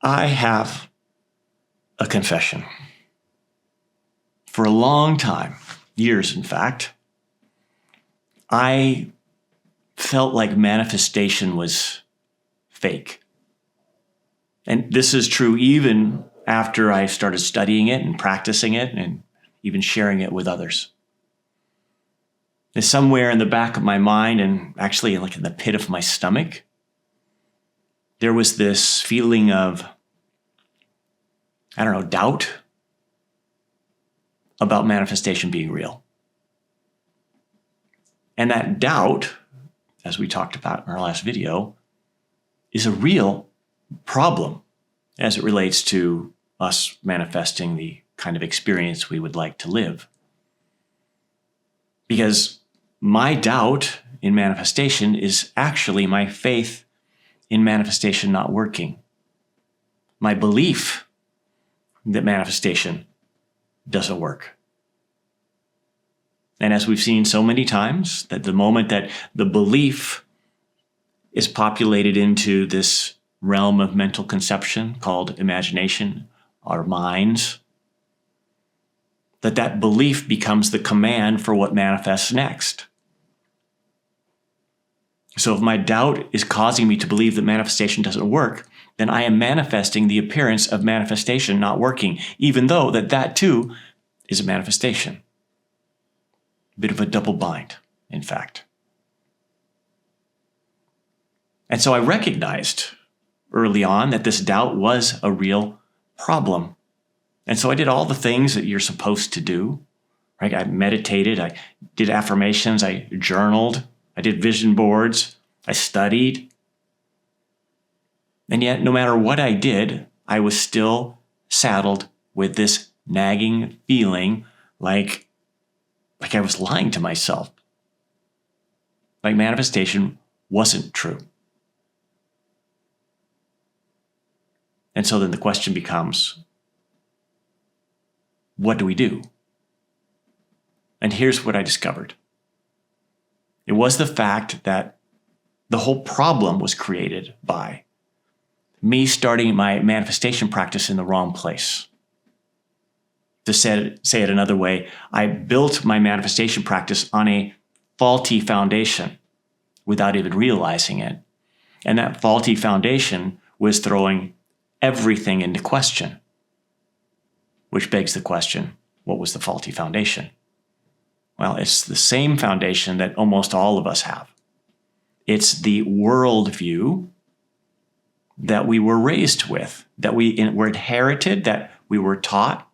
I have a confession. For a long time, years in fact, I felt like manifestation was fake. And this is true even after I started studying it and practicing it and even sharing it with others. There's somewhere in the back of my mind and actually like in the pit of my stomach, there was this feeling of, doubt about manifestation being real. And that doubt, as we talked about in our last video, is a real problem as it relates to us manifesting the kind of experience we would like to live. Because my doubt in manifestation is actually my faith in manifestation not working. My belief that manifestation doesn't work. And as we've seen so many times, that the moment that the belief is populated into this realm of mental conception called imagination, our minds, that belief becomes the command for what manifests next. So if my doubt is causing me to believe that manifestation doesn't work, then I am manifesting the appearance of manifestation not working, even though that too is a manifestation. A bit of a double bind, in fact. And so I recognized early on that this doubt was a real problem. And so I did all the things that you're supposed to do, right? I meditated, I did affirmations, I journaled, I did vision boards, I studied. And yet, no matter what I did, I was still saddled with this nagging feeling like I was lying to myself. Like manifestation wasn't true. And so then the question becomes, what do we do? And here's what I discovered. It was the fact that the whole problem was created by me starting my manifestation practice in the wrong place. To say it another way, I built my manifestation practice on a faulty foundation without even realizing it. And that faulty foundation was throwing everything into question. Which begs the question, what was the faulty foundation? Well, it's the same foundation that almost all of us have. It's the worldview that we were raised with, that we were inherited, that we were taught,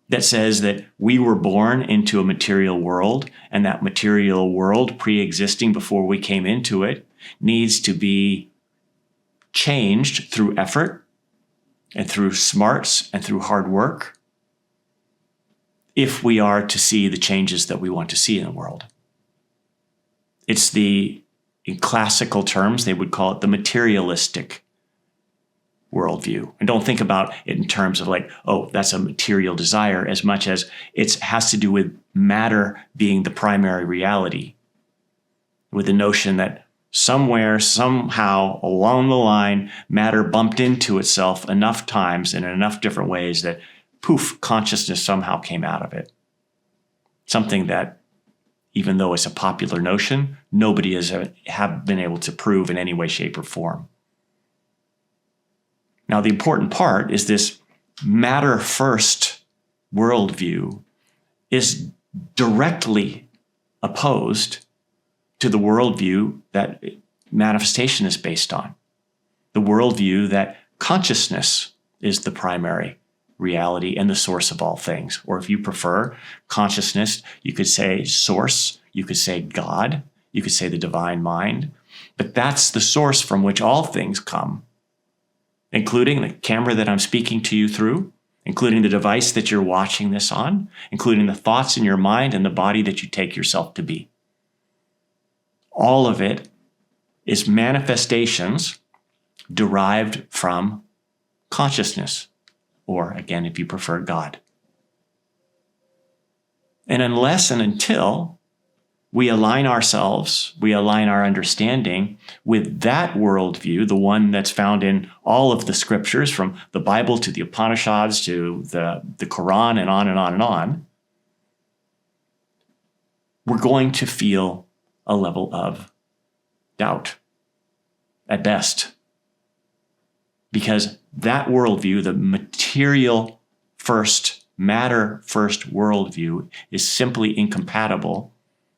that says that we were born into a material world, and that material world, pre-existing before we came into it, needs to be changed through effort and through smarts and through hard work if we are to see the changes that we want to see in the world. It's in classical terms, they would call it the materialistic worldview. And don't think about it in terms of like, oh, that's a material desire, as much as it has to do with matter being the primary reality, with the notion that somewhere, somehow, along the line, matter bumped into itself enough times and in enough different ways that, poof, consciousness somehow came out of it. Something that, even though it's a popular notion, nobody have been able to prove in any way, shape, or form. Now, the important part is this matter-first worldview is directly opposed to the worldview that manifestation is based on. The worldview that consciousness is the primary reality and the source of all things. Or if you prefer consciousness, you could say source, you could say God, you could say the divine mind. But that's the source from which all things come, including the camera that I'm speaking to you through, including the device that you're watching this on, including the thoughts in your mind and the body that you take yourself to be. All of it is manifestations derived from consciousness, or again, if you prefer, God. And unless and until we align ourselves, we align our understanding with that worldview, the one that's found in all of the scriptures, from the Bible to the Upanishads to the Quran and on and on and on, we're going to feel a level of doubt at best. Because that worldview, the material first, matter first worldview, is simply incompatible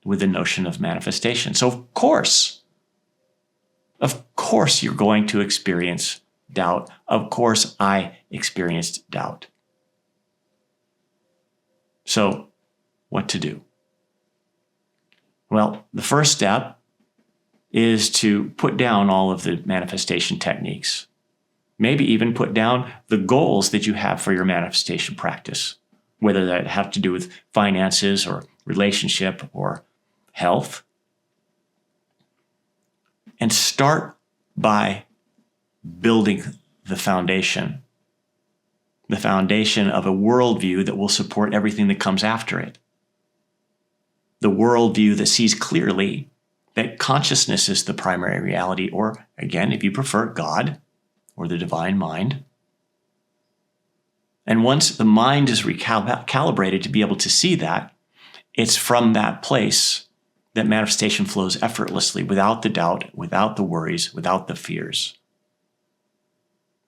with the notion of manifestation. So of course you're going to experience doubt. Of course I experienced doubt. So what to do? Well, the first step is to put down all of the manifestation techniques. Maybe even put down the goals that you have for your manifestation practice, whether that have to do with finances or relationship or health. And start by building the foundation of a worldview that will support everything that comes after it. The worldview that sees clearly that consciousness is the primary reality, or again, if you prefer, God or the divine mind. And once the mind is recalibrated to be able to see that, it's from that place that manifestation flows effortlessly, without the doubt, without the worries, without the fears.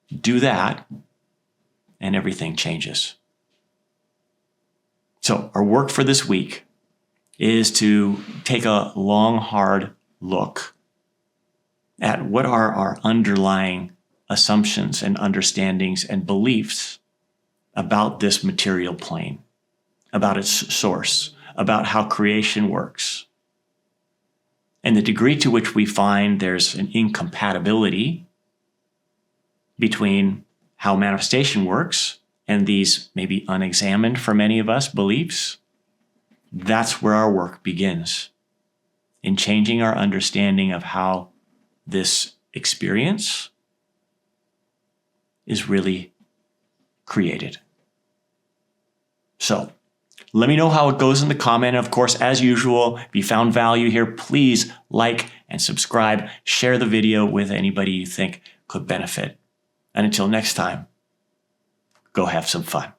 Do that, and everything changes. So our work for this week is to take a long, hard look at what are our underlying assumptions and understandings and beliefs about this material plane, about its source, about how creation works. And the degree to which we find there's an incompatibility between how manifestation works and these maybe unexamined for many of us beliefs, that's where our work begins, in changing our understanding of how this experience is really created. So let me know how it goes in the comment. Of course, as usual, if you found value here, please like and subscribe. Share the video with anybody you think could benefit. And until next time, go have some fun.